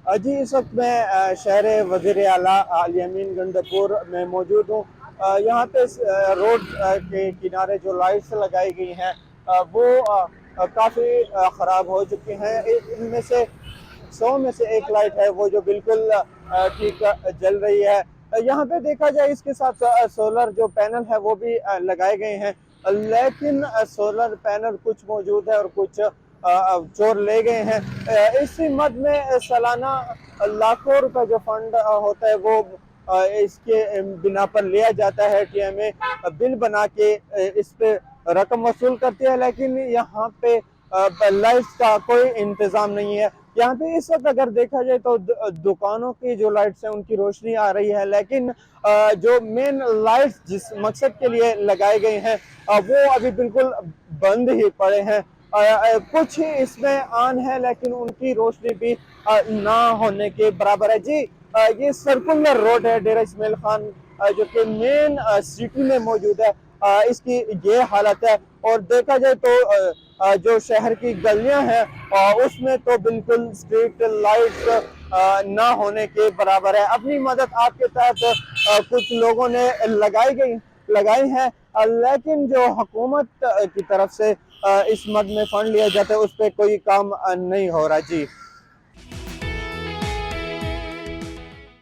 जी, इस वक्त मैं शहर वज़ीर आला अल यमीन गंडपुर में मौजूद हूँ। यहाँ पे रोड के किनारे जो लाइट्स लगाई गई हैं वो काफ़ी ख़राब हो चुकी हैं। इनमें से 100 में से एक लाइट है वो जो बिल्कुल ठीक जल रही है। यहाँ पे देखा जाए इसके साथ सोलर जो पैनल है वो भी लगाए गए हैं, लेकिन सोलर पैनल कुछ मौजूद है और कुछ चोर ले गए हैं। इस मद में सालाना लाखों रुपए जो फंड होता है वो इसके बिना पर लिया जाता है कि हमें बिल बना के इस पे रकम वसूल करती है, लेकिन यहाँ पे लाइट्स का कोई इंतजाम नहीं है। यहाँ पे इस वक्त अगर देखा जाए तो दुकानों की जो लाइट्स हैं उनकी रोशनी आ रही है, लेकिन जो मेन लाइट्स जिस मकसद के लिए लगाए गए हैं वो अभी बिल्कुल बंद ही पड़े हैं। कुछ ही इसमें ऑन है लेकिन उनकी रोशनी भी ना होने के बराबर है। जी, ये सर्कुलर रोड है डेरा इस्माइल खान जो कि मेन सिटी में मौजूद है। इसकी ये हालत है और देखा जाए तो जो शहर की गलियां हैं उसमें तो बिल्कुल स्ट्रीट लाइट्स ना होने के बराबर है। अपनी मदद आपके तहत कुछ लोगों ने लगाई है, लेकिन जो हुकूमत की तरफ से इस मद में फंड लिया जाता है उस पर कोई काम नहीं हो रहा। जी।